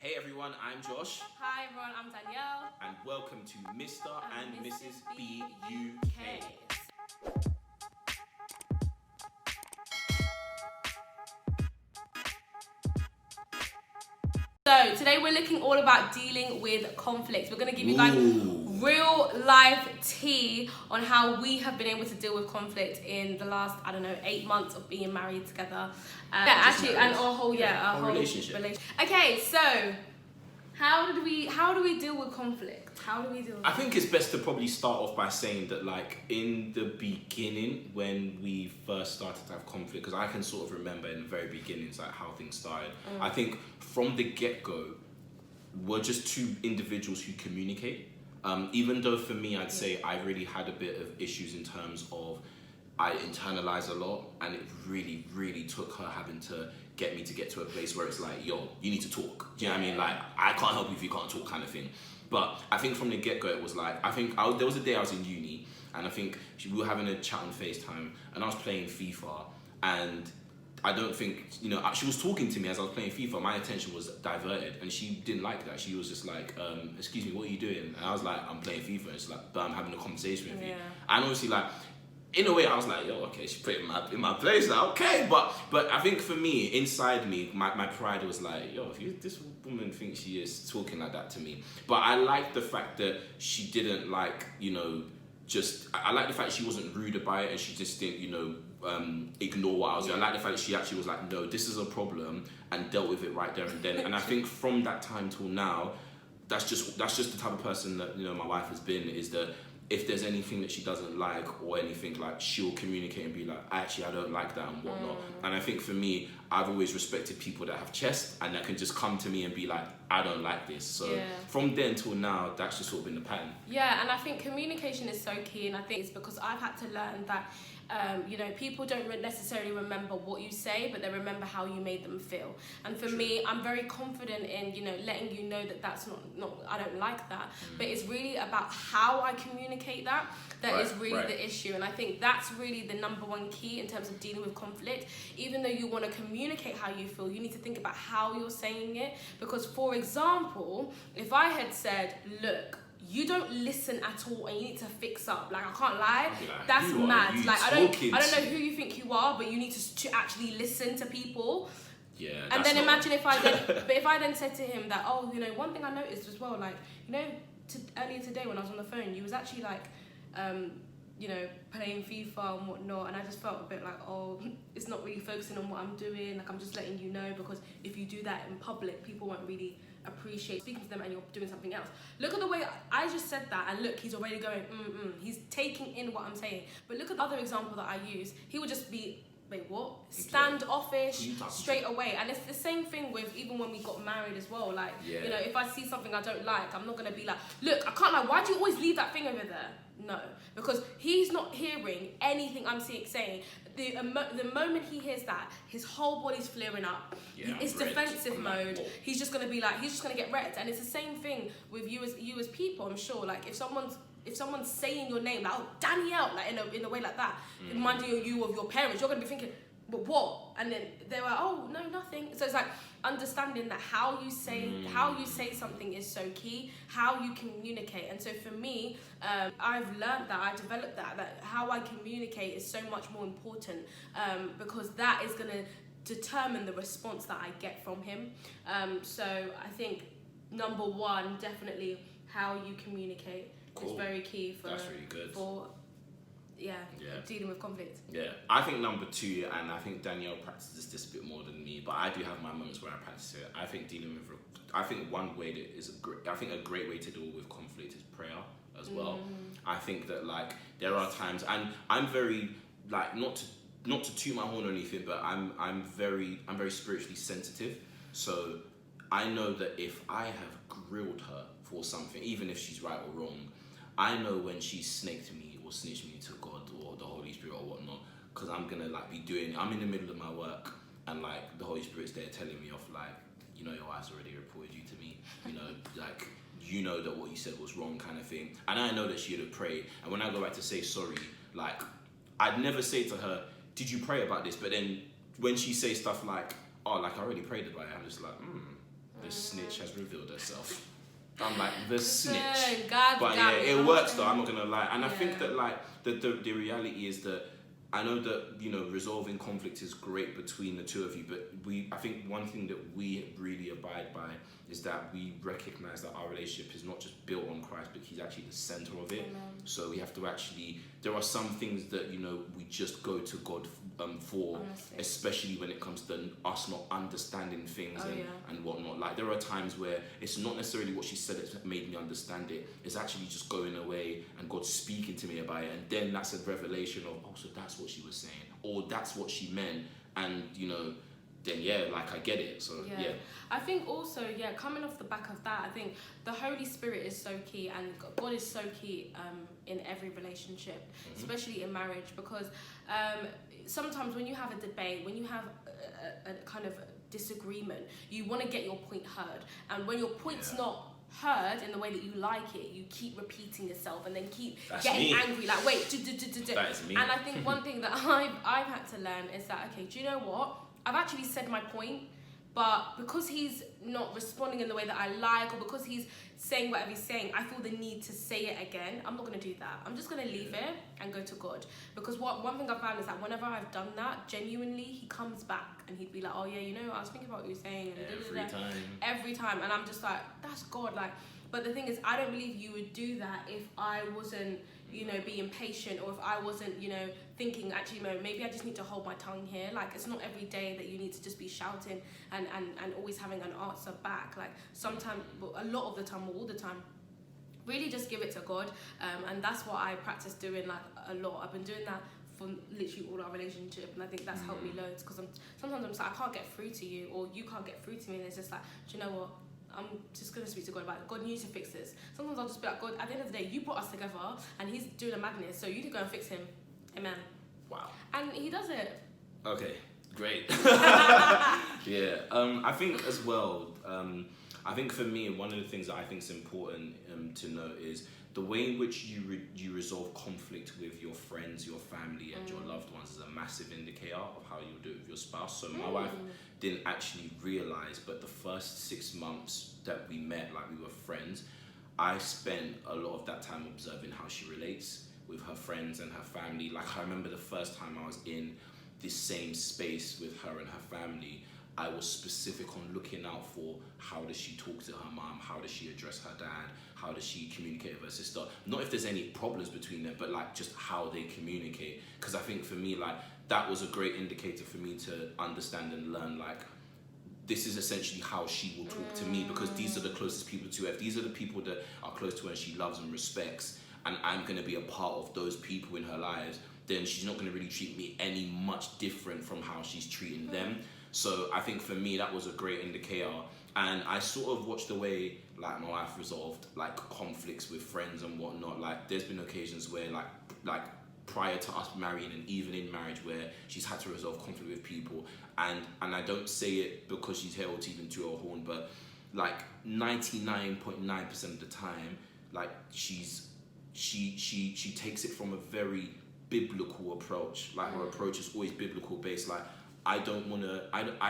Hey everyone, I'm Josh. Hi everyone, I'm Danielle. And welcome to Mr. and Mrs. B UK. UK. So today we're looking all about dealing with conflict. We're going to give you guys real life tea on how we have been able to deal with conflict in the last, 8 months of being married together. And our whole relationship. Okay, so how do we deal with conflict? I think it's best to probably start off by saying that, like, in the beginning, when we first started to have conflict, because I can sort of remember in the very beginnings, like, how things started. I think from the get-go, we're just two individuals who communicate. Even though for me, I'd say I really had a bit of issues in terms of I internalized a lot, and it really, really took her having to get me to get to a place where it's like, yo, you need to talk. Do you know what I mean? Like, I can't help you if you can't talk, kind of thing. But I think from the get-go, it was like, there was a day I was in uni, and I think we were having a chat on FaceTime, and I was playing FIFA, and I don't think, she was talking to me as I was playing FIFA. My attention was diverted, and she didn't like that. She was just like, excuse me, what are you doing? And I was like, I'm playing FIFA. And she's like, but I'm having a conversation with you. And obviously, like, in a way, I was like, yo, okay, she put it in my place. Like, okay, but I think for me, inside me, my pride was like, yo, if this woman thinks she is talking like that to me. But I like the fact that she didn't, like, I like the fact she wasn't rude about it, and she just didn't, ignore what I was doing. I like the fact that she actually was like, no, this is a problem, and dealt with it right there and then. And I think from that time till now, that's just the type of person that, my wife has been, is that if there's anything that she doesn't like or anything, like, she'll communicate and be like, actually, I don't like that and whatnot. And I think for me, I've always respected people that have chest and that can just come to me and be like, I don't like this. So from then till now, that's just sort of been the pattern. Yeah, and I think communication is so key, and I think it's because I've had to learn that people don't necessarily remember what you say, but they remember how you made them feel. And for me, I'm very confident in, letting you know that that's not I don't like that. But it's really about how I communicate that is really the issue. And I think that's really the number one key in terms of dealing with conflict. Even though you want to communicate how you feel, you need to think about how you're saying it. Because, for example, if I had said, look, you don't listen at all and you need to fix up. Like, I can't lie, that's mad. Like, I don't know who you think you are, but you need to actually listen to people. Yeah. And then imagine if I then said to him that, oh, one thing I noticed as well, like, earlier today when I was on the phone, you was actually like, playing FIFA and whatnot, and I just felt a bit like, oh, it's not really focusing on what I'm doing. Like, I'm just letting you know, because if you do that in public, people won't really appreciate speaking to them and you're doing something else. Look at the way I just said that, and look, he's already going, he's taking in what I'm saying. But look at the other example that I use. He would just be, wait, what? Standoffish straight away. And it's the same thing with even when we got married as well. Like, if I see something I don't like, I'm not going to be like, look, I can't lie, why do you always leave that thing over there? No, because he's not hearing anything I'm saying. The moment he hears that, his whole body's flaring up. It's defensive mode. He's just gonna be like, he's just gonna get wrecked. And it's the same thing with you as people. I'm sure. Like, if someone's saying your name, like, oh, Danielle, like in a way like that, reminding you of your parents, you're gonna be thinking, but what? And then they're like, oh, no, nothing. So it's like understanding that how you say something is so key, how you communicate. And so for me, I've learned that, I developed that how I communicate is so much more important, because that is going to determine the response that I get from him. So I think number one, definitely how you communicate is very key for, that's really good. Dealing with conflict. Yeah, I think number two, and I think Danielle practices this a bit more than me, but I do have my moments where I practice it. I think one way that is a great way to deal with conflict is prayer as well. I think that, like, there are times, and I'm very, like, not to toot my horn or anything, but I'm very spiritually sensitive. So I know that if I have grilled her for something, even if she's right or wrong, I know when she snaked me or snitched me to God or the Holy Spirit or whatnot, because I'm gonna, like, I'm in the middle of my work, and, like, the Holy Spirit's there telling me off, like, your wife's already reported you to me, like, that what you said was wrong, kind of thing. And I know that she would have prayed, and when I go back to say sorry, like, I'd never say to her, did you pray about this? But then when she says stuff like, oh, like, I already prayed about it, I'm just like, the snitch has revealed herself. I'm like, the snitch. God, but yeah, it works though, I'm not gonna lie. And I Yeah. think that like the reality is that I know that, you know, resolving conflict is great between the two of you, but I think one thing that we really abide by is that we recognize that our relationship is not just built on Christ, but he's actually the center of it. Amen. So we have to actually, there are some things that, you know, we just go to God for, Honestly. especially when it comes to us not understanding things and whatnot. Like there are times where it's not necessarily what she said that made me understand it. It's actually just going away and God speaking to me about it. And then that's a revelation of, oh, so that's what she was saying. Or that's what she meant. And, you know, then yeah, like I get it. So yeah. I think also, coming off the back of that, I think the Holy Spirit is so key, and God is so key in every relationship, especially in marriage, because sometimes when you have a debate, when you have a kind of disagreement, you want to get your point heard, and when your point's not heard in the way that you like it, you keep repeating yourself and then keep getting angry, like wait, That is me. And I think one thing that I've had to learn is that, okay, do you know what? I've actually said my point, but because he's not responding in the way that I like, or because he's saying whatever he's saying, I feel the need to say it again. I'm not going to do that. I'm just going to leave it and go to God. Because one thing I found is that whenever I've done that, genuinely, he comes back and he'd be like, oh yeah, you know, I was thinking about what you were saying. And every time. And I'm just like, that's God. Like, but the thing is, I don't believe you would do that if I wasn't, you know, being patient, or if I wasn't, you know, thinking, actually, no, maybe I just need to hold my tongue here. Like, it's not every day that you need to just be shouting and always having an answer back. Like, sometimes, a lot of the time, or all the time, really just give it to God. And that's what I practice doing, like, a lot. I've been doing that for literally all our relationship, and I think that's helped me loads, because sometimes I'm just like, I can't get through to you, or you can't get through to me, and it's just like, do you know what? I'm just going to speak to God about it. God needs to fix this. Sometimes I'll just be like, God, at the end of the day, you brought us together and he's doing a madness, so you need to go and fix him. Amen. Wow. And he does it. Okay, great. Yeah, I think as well, I think for me, one of the things that I think is important to note is the way in which you resolve conflict with your friends, your family, and your loved ones is a massive indicator of how you do it with your spouse. So my wife didn't actually realize, but the first 6 months that we met, like we were friends, I spent a lot of that time observing how she relates with her friends and her family. Like I remember the first time I was in this same space with her and her family, I was specific on looking out for how does she talk to her mom, how does she address her dad, how does she communicate with her sister. Not if there's any problems between them, but like just how they communicate. Because I think for me, like that was a great indicator for me to understand and learn, like this is essentially how she will talk to me, because these are the closest people to her. If these are the people that are close to her and she loves and respects, and I'm going to be a part of those people in her lives, then she's not going to really treat me any much different from how she's treating them. So I think for me, that was a great indicator. And I sort of watched the way like my wife resolved like conflicts with friends and whatnot. Like there's been occasions where like prior to us marrying and even in marriage where she's had to resolve conflict with people. And I don't say it because she's held to even to her horn, but like 99.9% of the time, like she takes it from a very biblical approach. Like her approach is always biblical based. Like I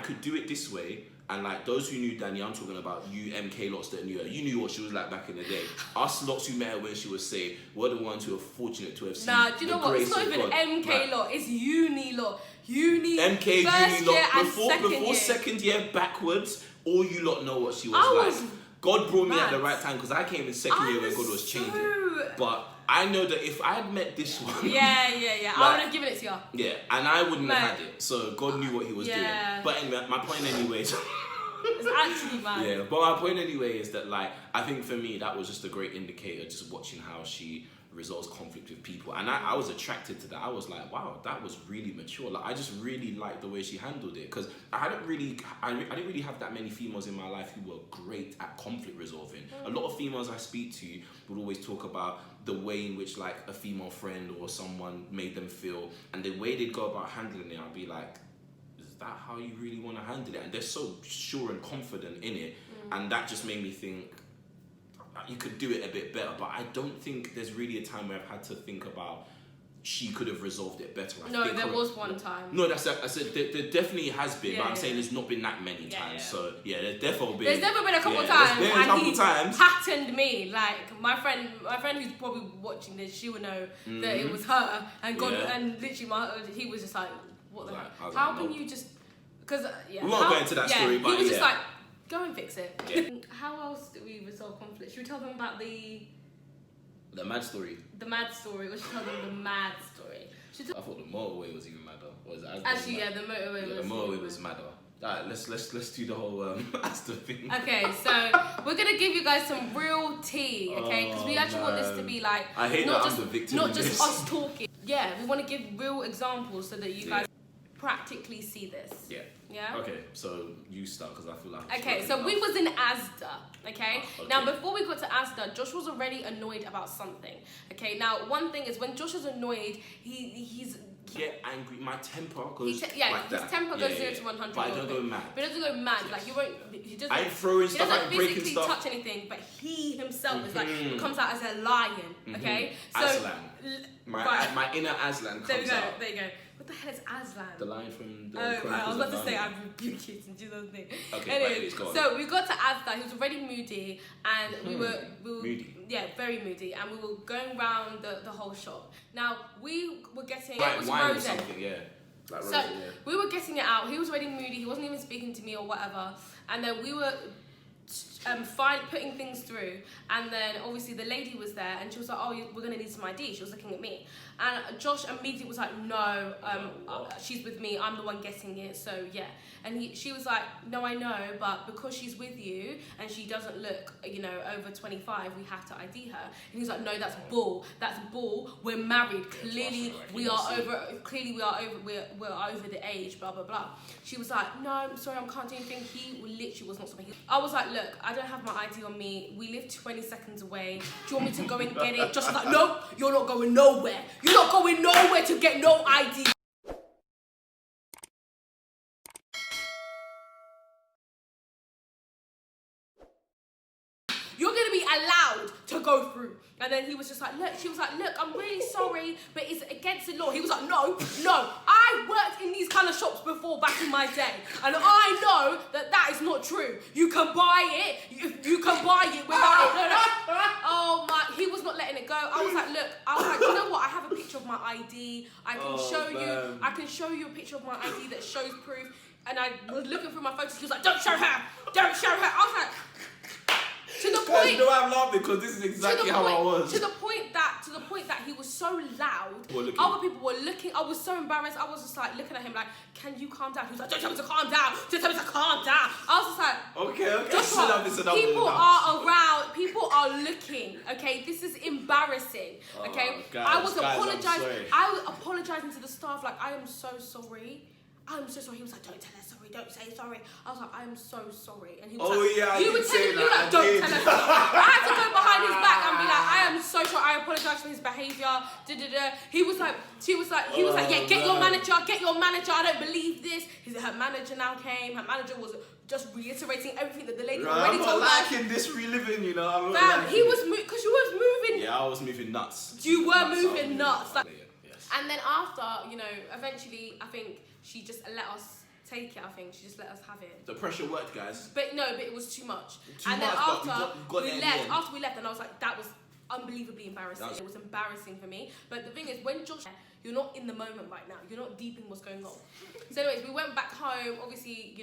could do it this way, and like those who knew Danielle, I'm talking about you MK lots that knew her, you knew what she was like back in the day. Us lots who met her when she was saved were the ones who are fortunate to have seen do you know what? It's not even MK lot, it's uni lot. MK uni lot before second year backwards, all you lot know what she was like. God brought me at the right time, because I came in second year when God was changing. But I know that if I had met this one... Yeah. Like, I would have given it to you. Yeah, and I wouldn't have had it. So God knew what he was doing. But anyway, my point anyway... It's actually mad. Yeah, but my point anyway is that, like, I think for me, that was just a great indicator, just watching how she resolves conflict with people. And I was attracted to that. I was like, wow, that was really mature. Like, I just really liked the way she handled it, because I didn't really have that many females in my life who were great at conflict resolving. A lot of females I speak to would always talk about the way in which like a female friend or someone made them feel, and the way they'd go about handling it, I'd be like, is that how you really want to handle it? And they're so sure and confident in it, and that just made me think you could do it a bit better. But I don't think there's really a time where I've had to think about she could have resolved it better. No, there was one time. No, I said there definitely has been, but I'm saying there's not been that many times. Yeah. So yeah, there's definitely been. There's never been a couple times, there's been a couple and he times. patterned me. Like my friend who's probably watching this, she would know that it was her. And God, and literally, he was just like, "What the hell? How can you just?" Because we won't go into that story, but he was just like, "Go and fix it." Yeah. How else do we resolve conflict? Should we tell them about the mad story? The mad story, or should we tell them the mad story? I thought the motorway was even madder. Actually, the motorway was madder. Alright, let's do the whole Asda thing. Okay, so we're gonna give you guys some real tea, okay? Because we actually want this to be like I hate not that just I'm the victim not in just this. us talking. Yeah, we want to give real examples so that you guys practically see this. Yeah. Yeah. Okay, so you start because I feel like. Okay, so we was in Asda. Okay? Now before we got to Asda, Josh was already annoyed about something. Okay. Now one thing is when Josh is annoyed, he's get angry. My temper goes his that. temper goes 0 to 100. But I don't go mad. But he doesn't go mad. Like he won't. He doesn't. I ain't throwing He stuff. I doesn't ain't breaking physically stuff. touch anything, but he himself is like comes out as a lion. Okay. So Aslan. My inner Aslan comes out. There you go. What the hell is Aslan? The lion from the I was about to say I rebuke it in Jesus' name. Okay, anyway, so we got to Asda. He was already moody, and we were moody. Yeah, very moody, and we were going around the whole shop. Now we were getting like it was wine or rosé. something, yeah. Like So we were getting it out. He was already moody. He wasn't even speaking to me or whatever. And then we were putting things through, and then obviously the lady was there, and she was like, "Oh, we're gonna need some ID." She was looking at me, and Josh immediately was like, "No, she's with me. I'm the one getting it." So yeah, and she was like, "No, I know, but because she's with you and she doesn't look, over 25, we have to ID her." And he's like, "No, that's bull. That's bull. We're married. Clearly, we are over. Clearly, we're over the age. Blah blah blah." She was like, "No, I'm sorry, I can't do anything." He literally was not something. I was like, "Look, I don't have my ID on me. We live 20 seconds away. Do you want me to go and get it?" Just like, "No, you're not going nowhere. You're not going nowhere to get no ID." You're gonna be allowed to go through. And then he was just like, "Look," she was like, "Look, I'm really sorry, but it's against the law." He was like, no, I worked in these kind of shops before back in my day, and I know that is not true. You can buy it, you can buy it without it. No. Oh my, he was not letting it go. I was like, you know what? I have a picture of my ID. I can show you a picture of my ID that shows proof. And I was looking through my photos. He was like, "Don't show her. Don't show her." I was like, to the point. You know I'm laughing because this is exactly how I was. To the point that he was so loud. Other people were looking. I was so embarrassed. I was just like looking at him like, "Can you calm down?" He was like, "Don't tell me to calm down. Don't tell me to calm down." I was just like, okay. People are around. People are looking. Okay, this is embarrassing. Okay, I was apologizing. I was apologizing to the staff like, "I am so sorry. I'm so sorry." He was like, "Don't tell her sorry, don't say sorry." I was like, "I am so sorry." And he was "You were telling me like, don't tell her sorry." I had to go behind his back and be like, "I am so sorry, I apologize for his behavior." He was like, "Yeah, get your manager, I don't believe this." Her manager now came, her manager was just reiterating everything that the lady already told us. I'm not liking this reliving, you know. He was because you was moving. Yeah, I was moving nuts. You were moving nuts. And then after, eventually, I think she just let us take it. I think she just let us have it. The pressure worked, guys. But it was too much. Then after we left, and I was like, that was unbelievably embarrassing. It was embarrassing for me. But the thing is, when Josh, you're not in the moment right now. You're not deep in what's going on. So anyways, we went back home. Obviously,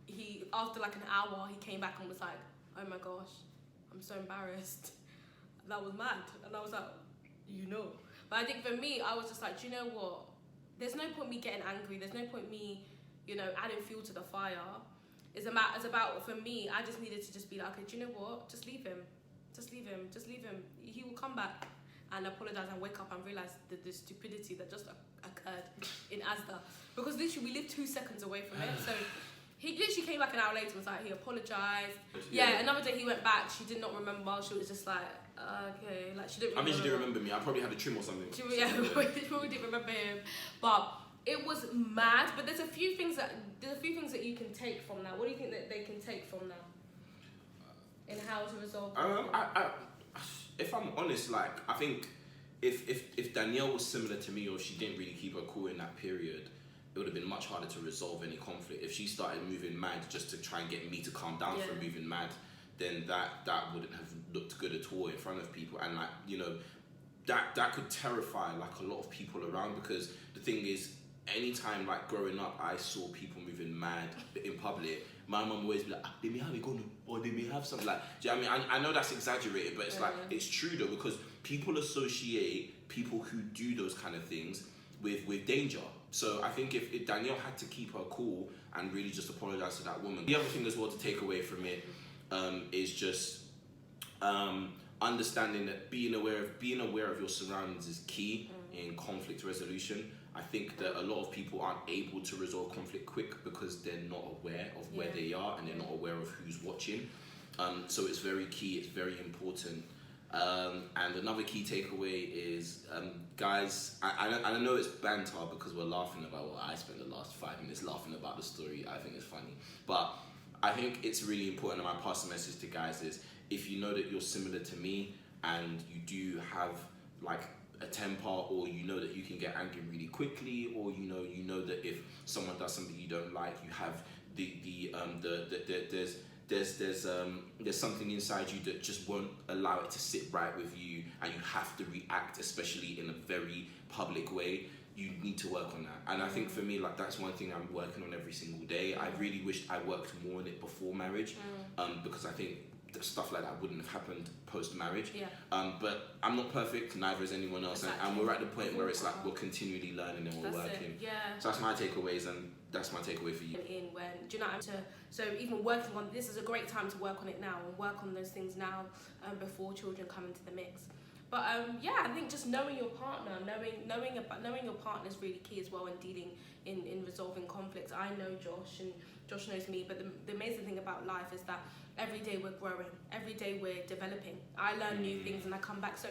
he after like an hour, he came back and was like, "Oh my gosh, I'm so embarrassed. That was mad." And I was like, But I think for me, I was just like, do you know what? There's no point me getting angry. There's no point me, adding fuel to the fire. It's about for me, I just needed to just be like, okay, do you know what? Just leave him. Just leave him. He will come back and apologize and wake up and realize the stupidity that just occurred in Asda. Because literally we live 2 seconds away from it. So he literally came back an hour later and was like, he apologized. Yeah, another day he went back. She did not remember. She was just like, okay. Like, she didn't remember. I mean, she didn't remember me. I probably had a trim or something. She probably didn't remember him. But it was mad. But there's a few things that you can take from that. What do you think that they can take from that? In how to resolve if I'm honest, like, I think if Danielle was similar to me, or she didn't really keep her cool in that period, it would have been much harder to resolve any conflict. If she started moving mad just to try and get me to calm down for moving mad, then that wouldn't have looked good at all in front of people. And like, you know, that could terrify like a lot of people around, because the thing is, anytime like growing up I saw people moving mad in public, my mum always be like, they may have a gun, or they may have something, like, do you know what I mean? I know that's exaggerated, but it's like, it's true though, because people associate people who do those kind of things with danger. So I think if Danielle had to keep her cool and really just apologize to that woman. The other thing as well to take away from it is just understanding that being aware of your surroundings is key in conflict resolution. I think that a lot of people aren't able to resolve conflict quick because they're not aware of where they are, and they're not aware of who's watching. So it's very key, it's very important. And another key takeaway is, guys, I know it's banter because we're laughing about what I spent the last 5 minutes laughing about the story. I think it's funny. But I think it's really important, and my passing message to guys is, if you know that you're similar to me and you do have like a temper, or you know that you can get angry really quickly, or you know that if someone does something you don't like, you have there's something inside you that just won't allow it to sit right with you, and you have to react, especially in a very public way. You need to work on that. And I think for me, like, that's one thing I'm working on every single day. I really wished I worked more on it before marriage, because I think stuff like that wouldn't have happened post-marriage. But I'm not perfect, neither is anyone else. Exactly. And we're at the point where it's like we're continually learning and we're working. So that's my takeaways, and that's my takeaway for you. Do you know what I mean? So even working on this is a great time to work on it now, and work on those things now before children come into the mix. But I think just knowing your partner, knowing your partner is really key as well in dealing in resolving conflicts. I know Josh, and Josh knows me, but the amazing thing about life is that every day we're growing, every day we're developing. I learn new things and I come back. So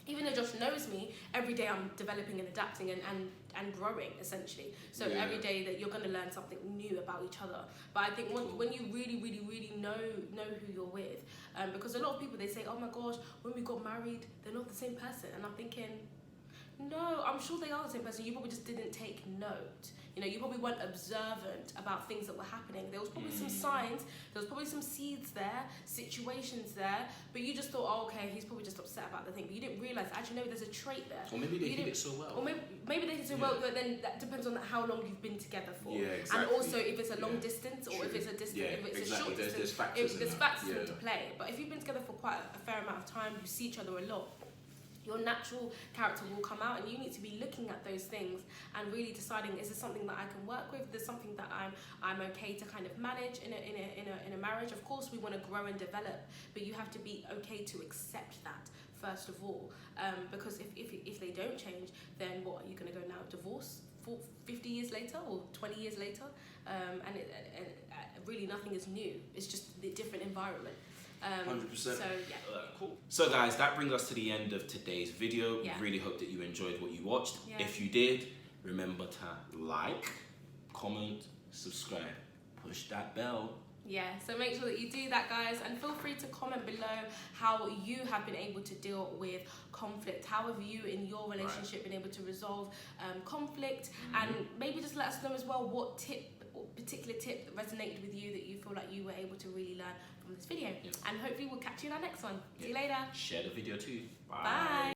even though Josh knows me, every day I'm developing and adapting and growing, essentially. So every day that you're going to learn something new about each other. But I think when you really, really, really know who you're with, because a lot of people, they say, oh my gosh, when we got married, they're not the same person. And I'm thinking, no, I'm sure they are the same person. You probably just didn't take note. You know, you probably weren't observant about things that were happening. There was probably some signs, there was probably some seeds there, situations there, but you just thought, oh, okay, he's probably just upset about the thing. But you didn't realise, actually, no, there's a trait there. Or maybe they did it so well. Or maybe they did so well, but then that depends on how long you've been together for. Yeah, exactly. And also if it's a long distance, or if it's a distance, if it's a short distance. There's factors into play. But if you've been together for quite a fair amount of time, you see each other a lot, your natural character will come out, and you need to be looking at those things and really deciding, is this something that I can work with? Is this something that I'm okay to kind of manage in a marriage? Of course, we want to grow and develop, but you have to be okay to accept that first of all, because if they don't change, then what are you going to go now? Divorce 50 years later or 20 years later, and really nothing is new. It's just the different environment. 100%. So cool. So guys, that brings us to the end of today's video. We really hope that you enjoyed what you watched. If you did, remember to like, comment, subscribe, push that bell. So make sure that you do that, guys, and feel free to comment below how you have been able to deal with conflict. How have you in your relationship been able to resolve conflict, and maybe just let us know as well what particular tip that resonated with you that you feel like you were able to really learn from this video. And hopefully we'll catch you in our next one. See you later. Share the video too. Bye.